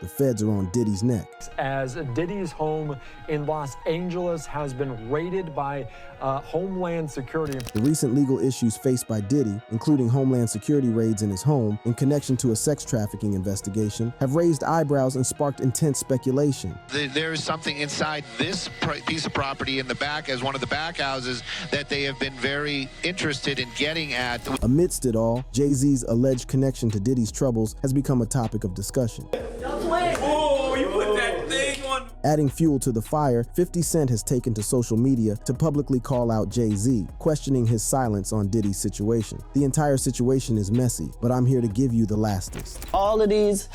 The feds are on Diddy's neck. As Diddy's home in Los Angeles has been raided by Homeland Security. The recent legal issues faced by Diddy, including Homeland Security raids in his home in connection to a sex trafficking investigation, have raised eyebrows and sparked intense speculation. There is something inside this piece of property in the back, as one of the back houses, that they have been very interested in getting at. Amidst it all, Jay-Z's alleged connection to Diddy's troubles has become a topic of discussion. Oh, you put that thing on. Adding fuel to the fire, 50 Cent has taken to social media to publicly call out Jay-Z, questioning his silence on Diddy's situation. The entire situation is messy, but I'm here to give you the lastest. All of these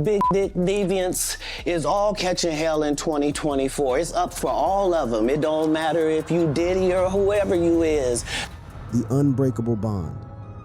big dick deviants is all catching hell in 2024. It's up for all of them. It don't matter if you Diddy or whoever you is. The unbreakable bond.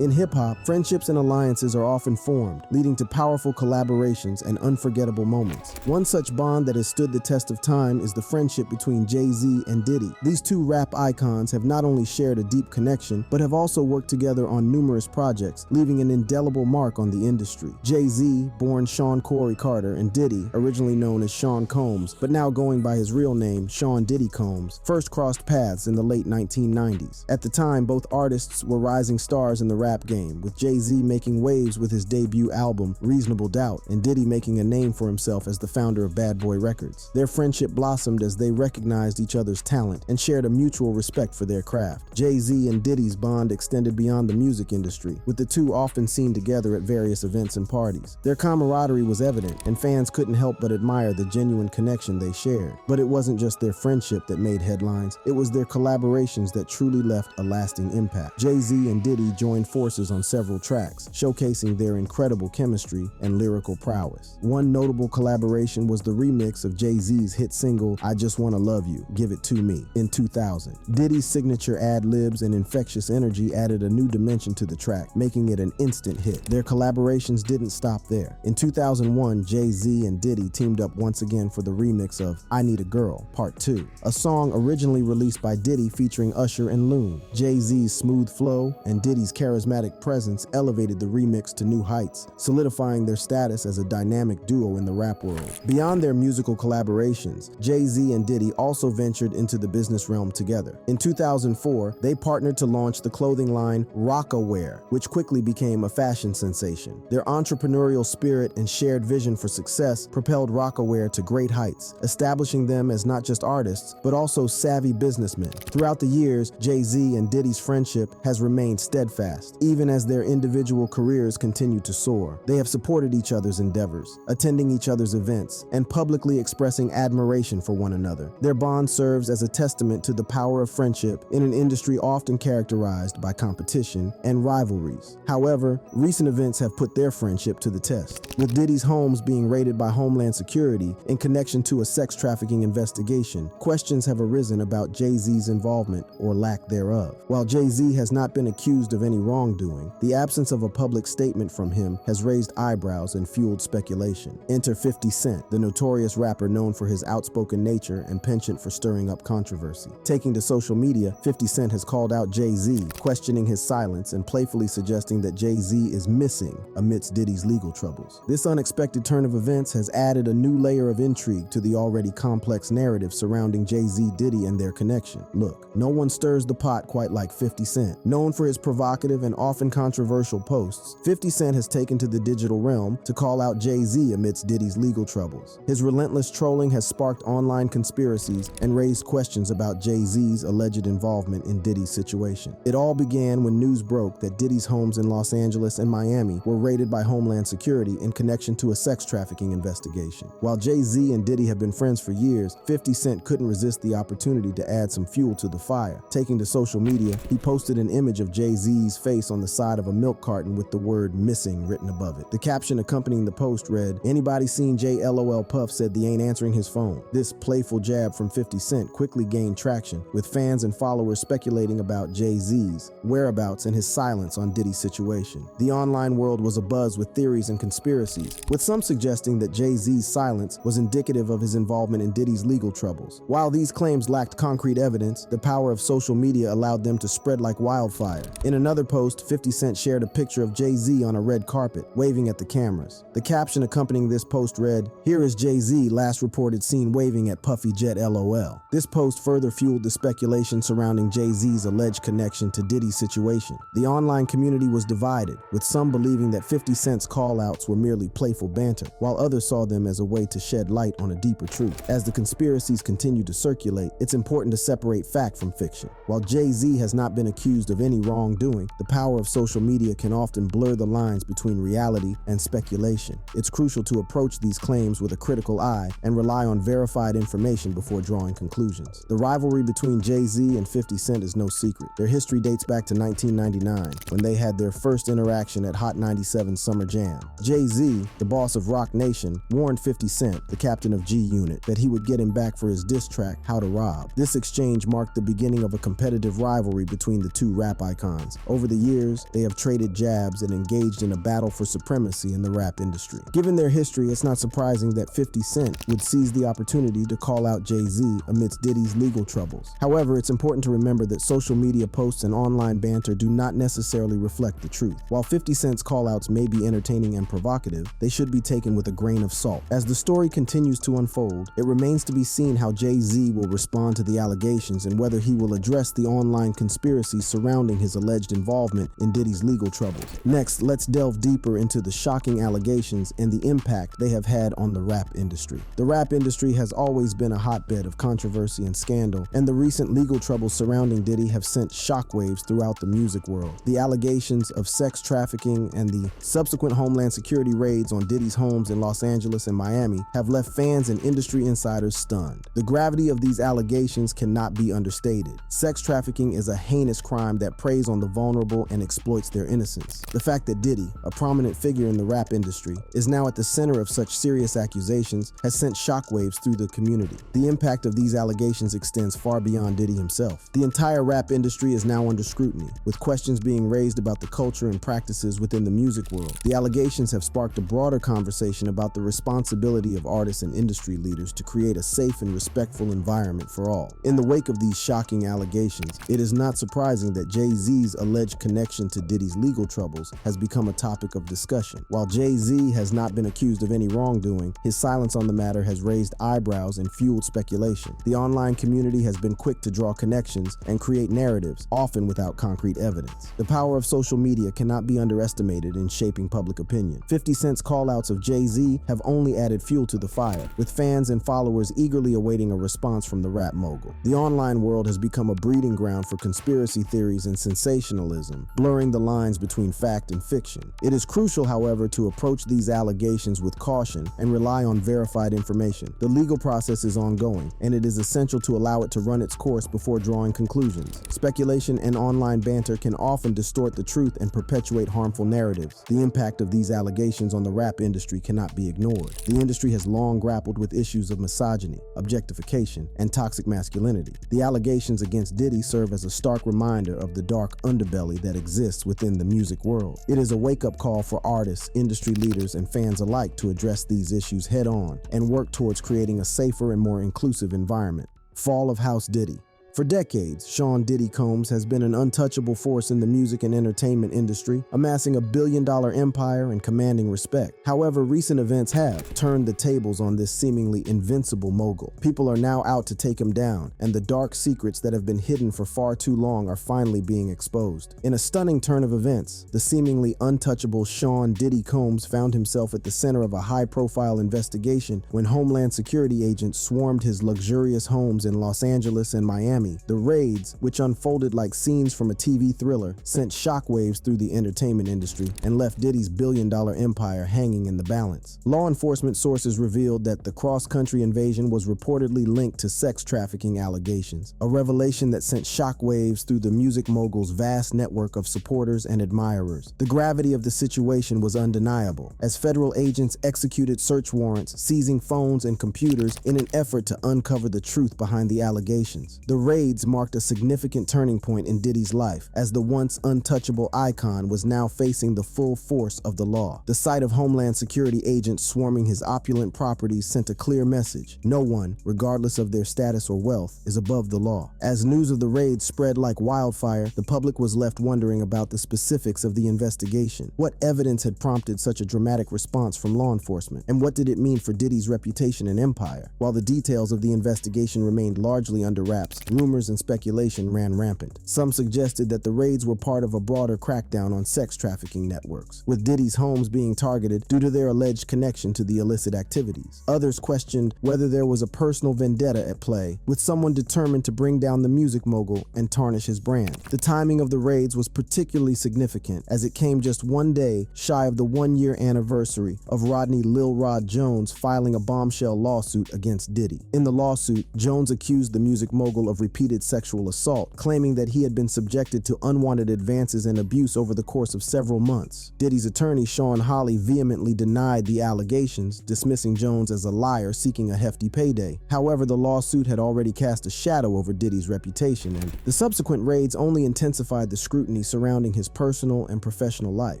In hip-hop, friendships and alliances are often formed, leading to powerful collaborations and unforgettable moments. One such bond that has stood the test of time is the friendship between Jay-Z and Diddy. These two rap icons have not only shared a deep connection, but have also worked together on numerous projects, leaving an indelible mark on the industry. Jay-Z, born Sean Corey Carter, and Diddy, originally known as Sean Combs, but now going by his real name, Sean Diddy Combs, first crossed paths in the late 1990s. At the time, both artists were rising stars in the rap game, with Jay-Z making waves with his debut album, Reasonable Doubt, and Diddy making a name for himself as the founder of Bad Boy Records. Their friendship blossomed as they recognized each other's talent and shared a mutual respect for their craft. Jay-Z and Diddy's bond extended beyond the music industry, with the two often seen together at various events and parties. Their camaraderie was evident, and fans couldn't help but admire the genuine connection they shared. But it wasn't just their friendship that made headlines, it was their collaborations that truly left a lasting impact. Jay-Z and Diddy joined forces on several tracks, showcasing their incredible chemistry and lyrical prowess. One notable collaboration was the remix of Jay-Z's hit single, I Just Wanna Love You, Give It To Me, in 2000. Diddy's signature ad-libs and infectious energy added a new dimension to the track, making it an instant hit. Their collaborations didn't stop there. In 2001, Jay-Z and Diddy teamed up once again for the remix of I Need a Girl, Part 2, a song originally released by Diddy featuring Usher and Loon. Jay-Z's smooth flow and Diddy's charismatic presence elevated the remix to new heights, solidifying their status as a dynamic duo in the rap world. Beyond their musical collaborations, Jay-Z and Diddy also ventured into the business realm together. In 2004, they partnered to launch the clothing line Rocawear, which quickly became a fashion sensation. Their entrepreneurial spirit and shared vision for success propelled Rocawear to great heights, establishing them as not just artists, but also savvy businessmen. Throughout the years, Jay-Z and Diddy's friendship has remained steadfast, even as their individual careers continue to soar. They have supported each other's endeavors, attending each other's events, and publicly expressing admiration for one another. Their bond serves as a testament to the power of friendship in an industry often characterized by competition and rivalries. However, recent events have put their friendship to the test, with Diddy's homes being raided by Homeland Security in connection to a sex trafficking investigation. Questions have arisen about Jay-Z's involvement or lack thereof. While Jay-Z has not been accused of any wrongdoing, the absence of a public statement from him has raised eyebrows and fueled speculation. Enter 50 Cent, the notorious rapper known for his outspoken nature and penchant for stirring up controversy. Taking to social media, 50 Cent has called out Jay-Z, questioning his silence and playfully suggesting that Jay-Z is missing amidst Diddy's legal troubles. This unexpected turn of events has added a new layer of intrigue to the already complex narrative surrounding Jay-Z, Diddy, and their connection. Look, no one stirs the pot quite like 50 Cent. Known for his provocative and often controversial posts, 50 Cent has taken to the digital realm to call out Jay-Z amidst Diddy's legal troubles. His relentless trolling has sparked online conspiracies and raised questions about Jay-Z's alleged involvement in Diddy's situation. It all began when news broke that Diddy's homes in Los Angeles and Miami were raided by Homeland Security in connection to a sex trafficking investigation. While Jay-Z and Diddy have been friends for years, 50 Cent couldn't resist the opportunity to add some fuel to the fire. Taking to social media, he posted an image of Jay-Z's face on the side of a milk carton with the word missing written above it. The caption accompanying the post read, "Anybody seen Jay LOL Puff said they ain't answering his phone." This playful jab from 50 Cent quickly gained traction, with fans and followers speculating about Jay-Z's whereabouts and his silence on Diddy's situation. The online world was abuzz with theories and conspiracies, with some suggesting that Jay-Z's silence was indicative of his involvement in Diddy's legal troubles. While these claims lacked concrete evidence, the power of social media allowed them to spread like wildfire. In another post, post, 50 Cent shared a picture of Jay-Z on a red carpet, waving at the cameras. The caption accompanying this post read, "Here is Jay-Z last reported seen waving at Puffy Jet LOL." This post further fueled the speculation surrounding Jay-Z's alleged connection to Diddy's situation. The online community was divided, with some believing that 50 Cent's call-outs were merely playful banter, while others saw them as a way to shed light on a deeper truth. As the conspiracies continue to circulate, it's important to separate fact from fiction. While Jay-Z has not been accused of any wrongdoing, the power of social media can often blur the lines between reality and speculation. It's crucial to approach these claims with a critical eye and rely on verified information before drawing conclusions. The rivalry between Jay-Z and 50 Cent is no secret. Their history dates back to 1999, when they had their first interaction at Hot 97 Summer Jam. Jay-Z, the boss of Rock Nation, warned 50 Cent, the captain of G-Unit, that he would get him back for his diss track, How to Rob. This exchange marked the beginning of a competitive rivalry between the two rap icons. Over the years, they have traded jabs and engaged in a battle for supremacy in the rap industry. Given their history, it's not surprising that 50 Cent would seize the opportunity to call out Jay-Z amidst Diddy's legal troubles. However, it's important to remember that social media posts and online banter do not necessarily reflect the truth. While 50 Cent's callouts may be entertaining and provocative, they should be taken with a grain of salt. As the story continues to unfold, it remains to be seen how Jay-Z will respond to the allegations and whether he will address the online conspiracy surrounding his alleged involvement in Diddy's legal troubles. Next, let's delve deeper into the shocking allegations and the impact they have had on the rap industry. The rap industry has always been a hotbed of controversy and scandal, and the recent legal troubles surrounding Diddy have sent shockwaves throughout the music world. The allegations of sex trafficking and the subsequent Homeland Security raids on Diddy's homes in Los Angeles and Miami have left fans and industry insiders stunned. The gravity of these allegations cannot be understated. Sex trafficking is a heinous crime that preys on the vulnerable and exploits their innocence. The fact that Diddy, a prominent figure in the rap industry, is now at the center of such serious accusations has sent shockwaves through the community. The impact of these allegations extends far beyond Diddy himself. The entire rap industry is now under scrutiny, with questions being raised about the culture and practices within the music world. The allegations have sparked a broader conversation about the responsibility of artists and industry leaders to create a safe and respectful environment for all. In the wake of these shocking allegations, it is not surprising that Jay-Z's alleged connection to Diddy's legal troubles has become a topic of discussion. While Jay-Z has not been accused of any wrongdoing, his silence on the matter has raised eyebrows and fueled speculation. The online community has been quick to draw connections and create narratives, often without concrete evidence. The power of social media cannot be underestimated in shaping public opinion. 50 Cent's callouts of Jay-Z have only added fuel to the fire, with fans and followers eagerly awaiting a response from the rap mogul. The online world has become a breeding ground for conspiracy theories and sensationalism, blurring the lines between fact and fiction. It is crucial, however, to approach these allegations with caution and rely on verified information. The legal process is ongoing, and it is essential to allow it to run its course before drawing conclusions. Speculation and online banter can often distort the truth and perpetuate harmful narratives. The impact of these allegations on the rap industry cannot be ignored. The industry has long grappled with issues of misogyny, objectification, and toxic masculinity. The allegations against Diddy serve as a stark reminder of the dark underbelly that exists within the music world. It is a wake-up call for artists, industry leaders, and fans alike to address these issues head-on and work towards creating a safer and more inclusive environment. Fall of House Diddy. For decades, Sean Diddy Combs has been an untouchable force in the music and entertainment industry, amassing a billion-dollar empire and commanding respect. However, recent events have turned the tables on this seemingly invincible mogul. People are now out to take him down, and the dark secrets that have been hidden for far too long are finally being exposed. In a stunning turn of events, the seemingly untouchable Sean Diddy Combs found himself at the center of a high-profile investigation when Homeland Security agents swarmed his luxurious homes in Los Angeles and Miami. The raids, which unfolded like scenes from a TV thriller, sent shockwaves through the entertainment industry and left Diddy's billion-dollar empire hanging in the balance. Law enforcement sources revealed that the cross-country invasion was reportedly linked to sex trafficking allegations, a revelation that sent shockwaves through the music mogul's vast network of supporters and admirers. The gravity of the situation was undeniable, as federal agents executed search warrants, seizing phones and computers in an effort to uncover the truth behind the allegations. The raids marked a significant turning point in Diddy's life, as the once untouchable icon was now facing the full force of the law. The sight of Homeland Security agents swarming his opulent properties sent a clear message: no one, regardless of their status or wealth, is above the law. As news of the raids spread like wildfire, the public was left wondering about the specifics of the investigation. What evidence had prompted such a dramatic response from law enforcement, and what did it mean for Diddy's reputation and empire? While the details of the investigation remained largely under wraps, rumors and speculation ran rampant. Some suggested that the raids were part of a broader crackdown on sex trafficking networks, with Diddy's homes being targeted due to their alleged connection to the illicit activities. Others questioned whether there was a personal vendetta at play, with someone determined to bring down the music mogul and tarnish his brand. The timing of the raids was particularly significant, as it came just one day shy of the one-year anniversary of Rodney Lil Rod Jones filing a bombshell lawsuit against Diddy. In the lawsuit, Jones accused the music mogul of repeated sexual assault, claiming that he had been subjected to unwanted advances and abuse over the course of several months. Diddy's attorney, Sean Hawley, vehemently denied the allegations, dismissing Jones as a liar seeking a hefty payday. However, the lawsuit had already cast a shadow over Diddy's reputation, and the subsequent raids only intensified the scrutiny surrounding his personal and professional life.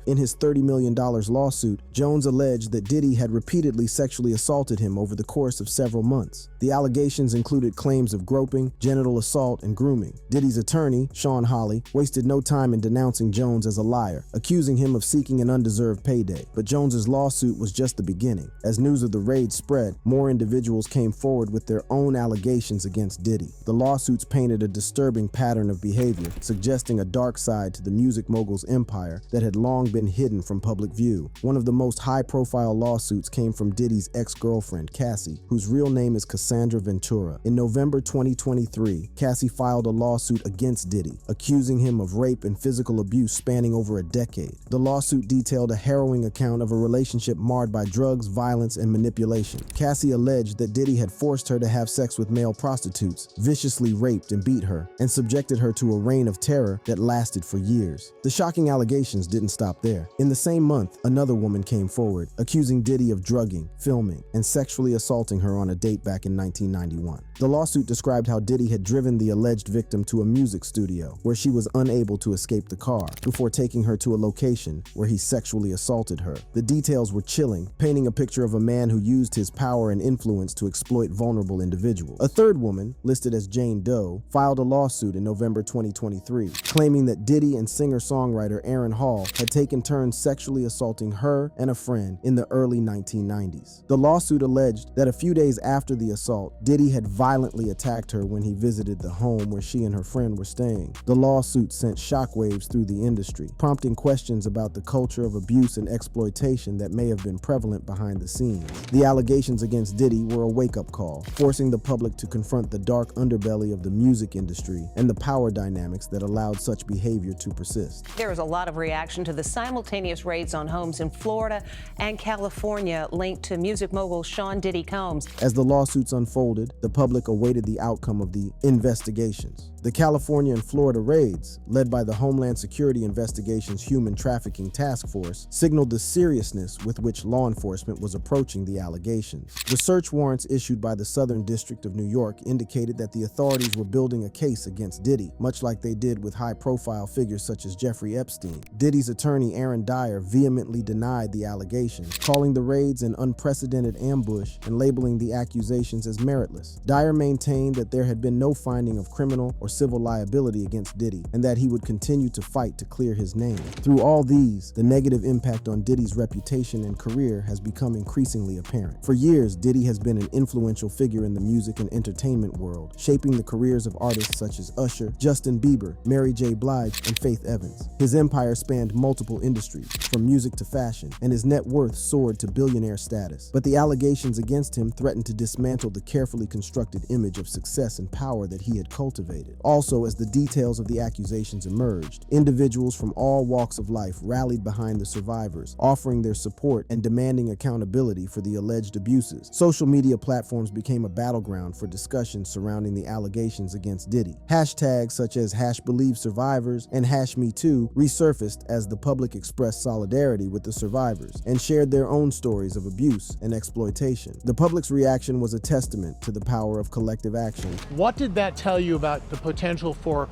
In his $30 million lawsuit, Jones alleged that Diddy had repeatedly sexually assaulted him over the course of several months. The allegations included claims of groping, genital assault, and grooming. Diddy's attorney, Sean Hawley, wasted no time in denouncing Jones as a liar, accusing him of seeking an undeserved payday. But Jones's lawsuit was just the beginning. As news of the raid spread, more individuals came forward with their own allegations against Diddy. The lawsuits painted a disturbing pattern of behavior, suggesting a dark side to the music mogul's empire that had long been hidden from public view. One of the most high-profile lawsuits came from Diddy's ex-girlfriend, Cassie, whose real name is Cassandra Ventura. In November 2023, Cassie filed a lawsuit against Diddy, accusing him of rape and physical abuse spanning over a decade. The lawsuit detailed a harrowing account of a relationship marred by drugs, violence, and manipulation. Cassie alleged that Diddy had forced her to have sex with male prostitutes, viciously raped and beat her, and subjected her to a reign of terror that lasted for years. The shocking allegations didn't stop there. In the same month, another woman came forward, accusing Diddy of drugging, filming, and sexually assaulting her on a date back in 1991. The lawsuit described how Diddy had driven the alleged victim to a music studio, where she was unable to escape the car, before taking her to a location where he sexually assaulted her. The details were chilling, painting a picture of a man who used his power and influence to exploit vulnerable individuals. A third woman, listed as Jane Doe, filed a lawsuit in November 2023, claiming that Diddy and singer-songwriter Aaron Hall had taken turns sexually assaulting her and a friend in the early 1990s. The lawsuit alleged that a few days after the assault, Diddy had violently attacked her when he visited the home where she and her friend were staying. The lawsuit sent shockwaves through the industry, prompting questions about the culture of abuse and exploitation that may have been prevalent behind the scenes. The allegations against Diddy were a wake-up call, forcing the public to confront the dark underbelly of the music industry and the power dynamics that allowed such behavior to persist. There is a lot of reaction to the simultaneous raids on homes in Florida and California linked to music mogul Sean Diddy Combs. As the lawsuits unfolded, the public awaited the outcome of the investigations. The California and Florida raids, led by the Homeland Security Investigation's Human Trafficking Task Force, signaled the seriousness with which law enforcement was approaching the allegations. The search warrants issued by the Southern District of New York indicated that the authorities were building a case against Diddy, much like they did with high-profile figures such as Jeffrey Epstein. Diddy's attorney, Aaron Dyer, vehemently denied the allegations, calling the raids an unprecedented ambush and labeling the accusations as meritless. Dyer maintained that there had been no finding of criminal or civil liability against Diddy, and that he would continue to fight to clear his name. Through all these, the negative impact on Diddy's reputation and career has become increasingly apparent. For years, Diddy has been an influential figure in the music and entertainment world, shaping the careers of artists such as Usher, Justin Bieber, Mary J. Blige, and Faith Evans. His empire spanned multiple industries, from music to fashion, and his net worth soared to billionaire status. But the allegations against him threatened to dismantle the carefully constructed image of success and power that he had cultivated. Also, as the details of the accusations emerged, individuals from all walks of life rallied behind the survivors, offering their support and demanding accountability for the alleged abuses. Social media platforms became a battleground for discussions surrounding the allegations against Diddy. Hashtags such as #BelieveSurvivors and #MeToo resurfaced as the public expressed solidarity with the survivors and shared their own stories of abuse and exploitation. The public's reaction was a testament to the power of collective action. What did that tell you about the potential for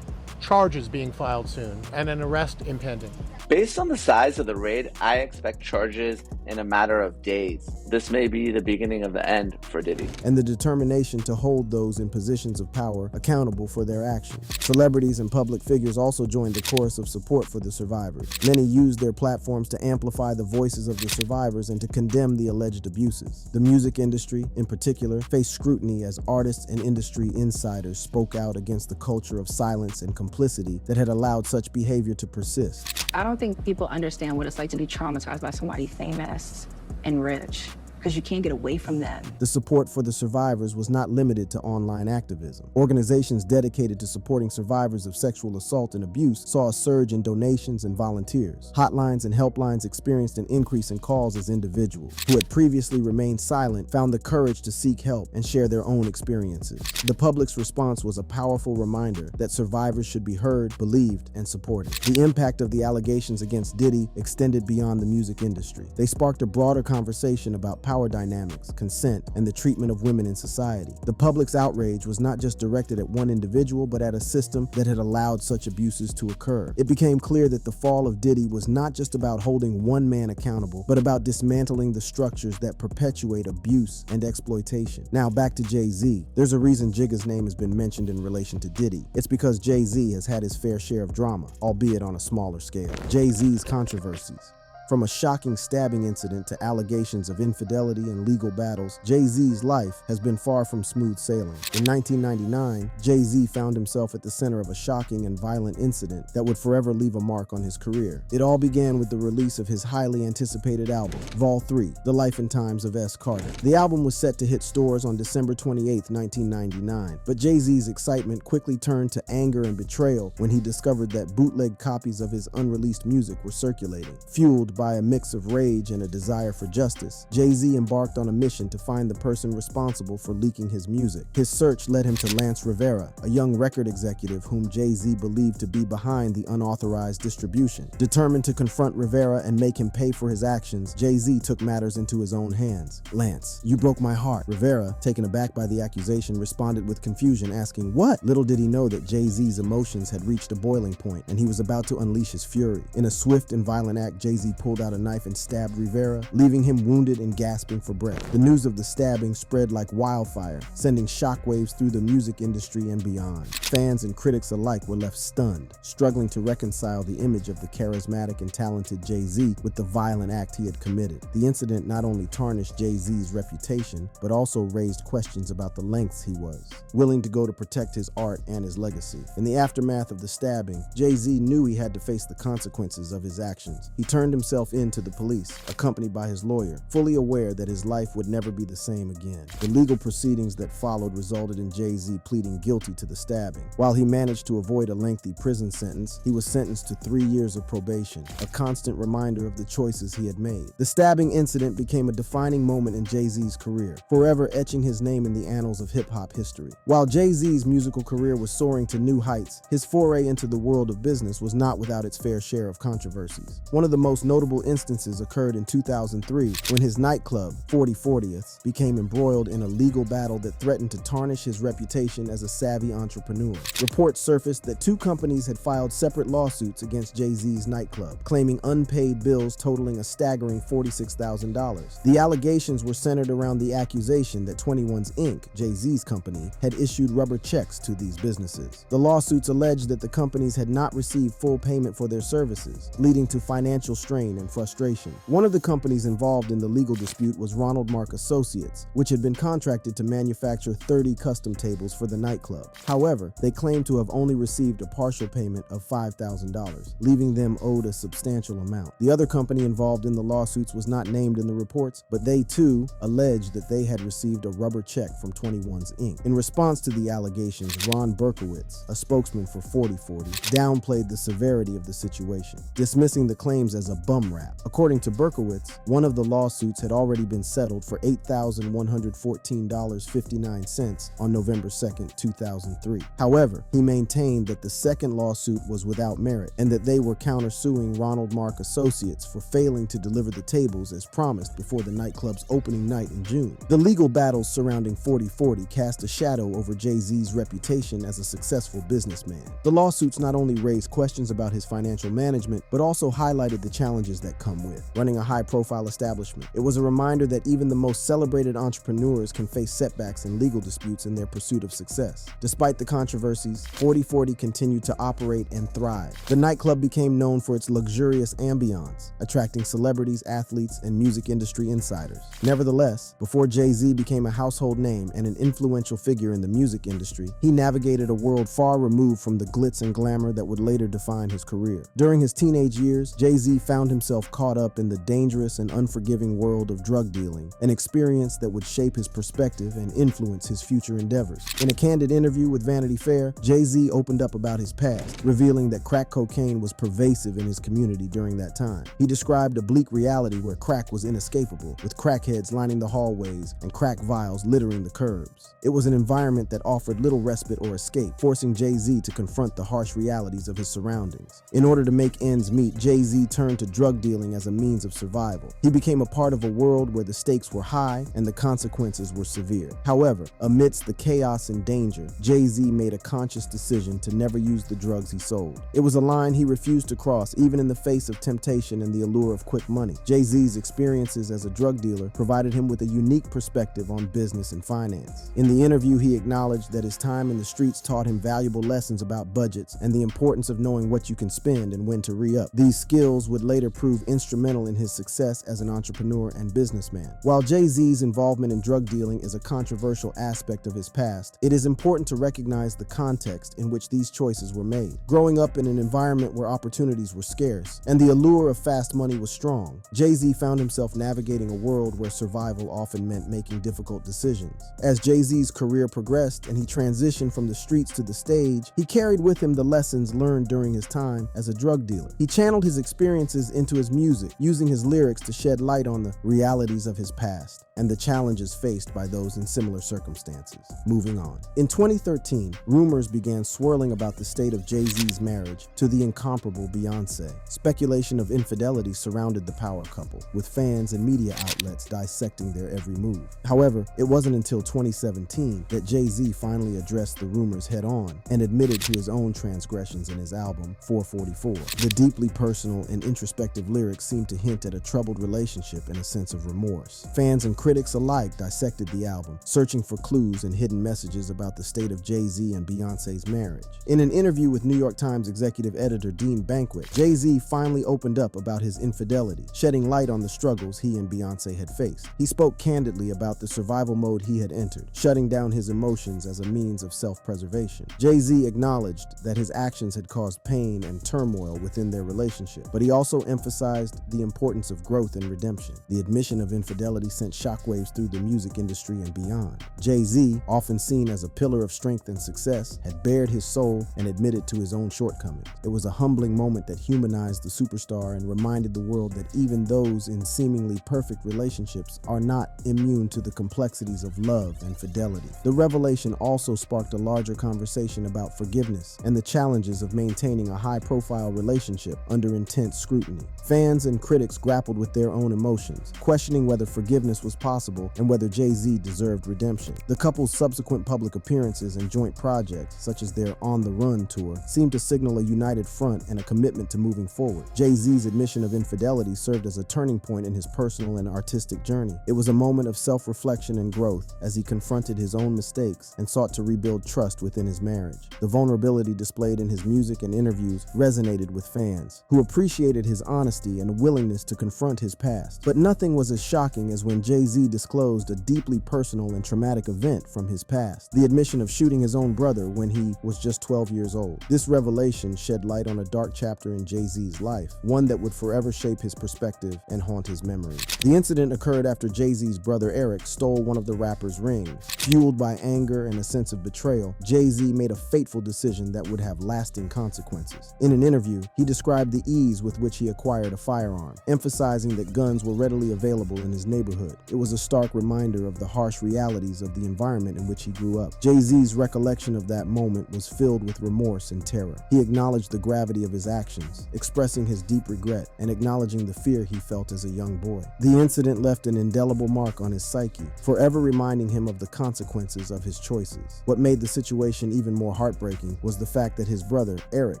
charges being filed soon and an arrest impending? Based on the size of the raid, I expect charges in a matter of days. This may be the beginning of the end for Diddy. And the determination to hold those in positions of power accountable for their actions. Celebrities and public figures also joined the chorus of support for the survivors. Many used their platforms to amplify the voices of the survivors and to condemn the alleged abuses. The music industry, in particular, faced scrutiny as artists and industry insiders spoke out against the culture of silence and complicity that had allowed such behavior to persist. I don't think people understand what it's like to be traumatized by somebody famous and rich, because you can't get away from them. The support for the survivors was not limited to online activism. Organizations dedicated to supporting survivors of sexual assault and abuse saw a surge in donations and volunteers. Hotlines and helplines experienced an increase in calls as individuals who had previously remained silent found the courage to seek help and share their own experiences. The public's response was a powerful reminder that survivors should be heard, believed, and supported. The impact of the allegations against Diddy extended beyond the music industry. They sparked a broader conversation about power dynamics, consent, and the treatment of women in society. The public's outrage was not just directed at one individual, but at a system that had allowed such abuses to occur. It became clear that the fall of Diddy was not just about holding one man accountable, but about dismantling the structures that perpetuate abuse and exploitation. Now back to Jay-Z. There's a reason Jigga's name has been mentioned in relation to Diddy. It's because Jay-Z has had his fair share of drama, albeit on a smaller scale. Jay-Z's controversies. From a shocking stabbing incident to allegations of infidelity and legal battles, Jay-Z's life has been far from smooth sailing. In 1999, Jay-Z found himself at the center of a shocking and violent incident that would forever leave a mark on his career. It all began with the release of his highly anticipated album, Vol. 3, The Life and Times of S. Carter. The album was set to hit stores on December 28, 1999, but Jay-Z's excitement quickly turned to anger and betrayal when he discovered that bootleg copies of his unreleased music were circulating. Fueled by a mix of rage and a desire for justice, Jay-Z embarked on a mission to find the person responsible for leaking his music. His search led him to Lance Rivera, a young record executive whom Jay-Z believed to be behind the unauthorized distribution. Determined to confront Rivera and make him pay for his actions, Jay-Z took matters into his own hands. "Lance, you broke my heart." Rivera, taken aback by the accusation, responded with confusion, asking, "What?" Little did he know that Jay-Z's emotions had reached a boiling point, and he was about to unleash his fury. In a swift and violent act, Jay-Z pulled out a knife and stabbed Rivera, leaving him wounded and gasping for breath. The news of the stabbing spread like wildfire, sending shockwaves through the music industry and beyond. Fans and critics alike were left stunned, struggling to reconcile the image of the charismatic and talented Jay-Z with the violent act he had committed. The incident not only tarnished Jay-Z's reputation, but also raised questions about the lengths he was willing to go to protect his art and his legacy. In the aftermath of the stabbing, Jay-Z knew he had to face the consequences of his actions. He turned himself in to the police, accompanied by his lawyer, fully aware that his life would never be the same again. The legal proceedings that followed resulted in Jay-Z pleading guilty to the stabbing. While he managed to avoid a lengthy prison sentence, he was sentenced to 3 years of probation, a constant reminder of the choices he had made. The stabbing incident became a defining moment in Jay-Z's career, forever etching his name in the annals of hip-hop history. While Jay-Z's musical career was soaring to new heights, his foray into the world of business was not without its fair share of controversies. One of the most notable instances occurred in 2003 when his nightclub, 4040th, became embroiled in a legal battle that threatened to tarnish his reputation as a savvy entrepreneur. Reports surfaced that 2 companies had filed separate lawsuits against Jay-Z's nightclub, claiming unpaid bills totaling a staggering $46,000. The allegations were centered around the accusation that 21's Inc., Jay-Z's company, had issued rubber checks to these businesses. The lawsuits alleged that the companies had not received full payment for their services, leading to financial strain and frustration. One of the companies involved in the legal dispute was Ronald Mark Associates, which had been contracted to manufacture 30 custom tables for the nightclub. However, they claimed to have only received a partial payment of $5,000, leaving them owed a substantial amount. The other company involved in the lawsuits was not named in the reports, but they too alleged that they had received a rubber check from 21's Inc. In response to the allegations, Ron Berkowitz, a spokesman for 4040, downplayed the severity of the situation, dismissing the claims as a bummer gum wrap. According to Berkowitz, one of the lawsuits had already been settled for $8,114.59 on November 2, 2003. However, he maintained that the second lawsuit was without merit and that they were countersuing Ronald Mark Associates for failing to deliver the tables as promised before the nightclub's opening night in June. The legal battles surrounding 40/40 cast a shadow over Jay-Z's reputation as a successful businessman. The lawsuits not only raised questions about his financial management, but also highlighted the challenges that come with running a high-profile establishment. It was a reminder that even the most celebrated entrepreneurs can face setbacks and legal disputes in their pursuit of success. Despite the controversies, 40/40 continued to operate and thrive. The nightclub became known for its luxurious ambiance, attracting celebrities, athletes, and music industry insiders. Nevertheless, before Jay-Z became a household name and an influential figure in the music industry, he navigated a world far removed from the glitz and glamour that would later define his career. During his teenage years, Jay-Z found himself caught up in the dangerous and unforgiving world of drug dealing, an experience that would shape his perspective and influence his future endeavors. In a candid interview with Vanity Fair, Jay-Z opened up about his past, revealing that crack cocaine was pervasive in his community during that time. He described a bleak reality where crack was inescapable, with crackheads lining the hallways and crack vials littering the curbs. It was an environment that offered little respite or escape, forcing Jay-Z to confront the harsh realities of his surroundings. In order to make ends meet, Jay-Z turned to drug dealing as a means of survival. He became a part of a world where the stakes were high and the consequences were severe. However, amidst the chaos and danger, Jay-Z made a conscious decision to never use the drugs he sold. It was a line he refused to cross, even in the face of temptation and the allure of quick money. Jay-Z's experiences as a drug dealer provided him with a unique perspective on business and finance. In the interview, he acknowledged that his time in the streets taught him valuable lessons about budgets and the importance of knowing what you can spend and when to re-up. These skills would later prove instrumental in his success as an entrepreneur and businessman. While Jay-Z's involvement in drug dealing is a controversial aspect of his past, it is important to recognize the context in which these choices were made. Growing up in an environment where opportunities were scarce and the allure of fast money was strong, Jay-Z found himself navigating a world where survival often meant making difficult decisions. As Jay-Z's career progressed and he transitioned from the streets to the stage, he carried with him the lessons learned during his time as a drug dealer. He channeled his experiences into his music, using his lyrics to shed light on the realities of his past and the challenges faced by those in similar circumstances. Moving on. In 2013, rumors began swirling about the state of Jay-Z's marriage to the incomparable Beyoncé. Speculation of infidelity surrounded the power couple, with fans and media outlets dissecting their every move. However, it wasn't until 2017 that Jay-Z finally addressed the rumors head-on and admitted to his own transgressions in his album, 444. The deeply personal and introspective lyrics seemed to hint at a troubled relationship and a sense of remorse. Fans and critics alike dissected the album, searching for clues and hidden messages about the state of Jay-Z and Beyoncé's marriage. In an interview with New York Times executive editor Dean Banquet, Jay-Z finally opened up about his infidelity, shedding light on the struggles he and Beyoncé had faced. He spoke candidly about the survival mode he had entered, shutting down his emotions as a means of self-preservation. Jay-Z acknowledged that his actions had caused pain and turmoil within their relationship, but he also emphasized the importance of growth and redemption. The admission of infidelity sent shockwaves through the music industry and beyond. Jay-Z, often seen as a pillar of strength and success, had bared his soul and admitted to his own shortcomings. It was a humbling moment that humanized the superstar and reminded the world that even those in seemingly perfect relationships are not immune to the complexities of love and fidelity. The revelation also sparked a larger conversation about forgiveness and the challenges of maintaining a high-profile relationship under intense scrutiny. Fans and critics grappled with their own emotions, questioning whether forgiveness was possible and whether Jay-Z deserved redemption. The couple's subsequent public appearances and joint projects, such as their On the Run tour, seemed to signal a united front and a commitment to moving forward. Jay-Z's admission of infidelity served as a turning point in his personal and artistic journey. It was a moment of self-reflection and growth as he confronted his own mistakes and sought to rebuild trust within his marriage. The vulnerability displayed in his music and interviews resonated with fans, who appreciated his honesty and willingness to confront his past. But nothing was as shocking as when Jay-Z disclosed a deeply personal and traumatic event from his past, the admission of shooting his own brother when he was just 12 years old. This revelation shed light on a dark chapter in Jay-Z's life, one that would forever shape his perspective and haunt his memory. The incident occurred after Jay-Z's brother Eric stole one of the rapper's rings. Fueled by anger and a sense of betrayal, Jay-Z made a fateful decision that would have lasting consequences. In an interview, he described the ease with which he acquired acquired a firearm, emphasizing that guns were readily available in his neighborhood. It was a stark reminder of the harsh realities of the environment in which he grew up. Jay-Z's recollection of that moment was filled with remorse and terror. He acknowledged the gravity of his actions, expressing his deep regret and acknowledging the fear he felt as a young boy. The incident left an indelible mark on his psyche, forever reminding him of the consequences of his choices. What made the situation even more heartbreaking was the fact that his brother, Eric,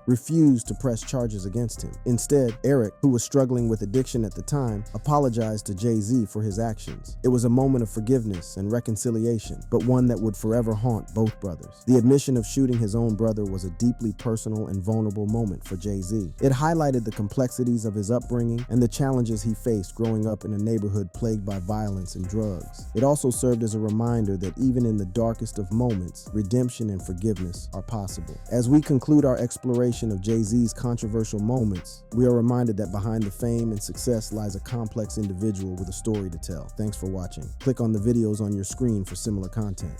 refused to press charges against him. Instead, Eric, who was struggling with addiction at the time, apologized to Jay-Z for his actions. It was a moment of forgiveness and reconciliation, but one that would forever haunt both brothers. The admission of shooting his own brother was a deeply personal and vulnerable moment for Jay-Z. It highlighted the complexities of his upbringing and the challenges he faced growing up in a neighborhood plagued by violence and drugs. It also served as a reminder that even in the darkest of moments, redemption and forgiveness are possible. As we conclude our exploration of Jay-Z's controversial moments, we are reminded that behind the fame and success lies a complex individual with a story to tell. Thanks for watching. Click on the videos on your screen for similar content.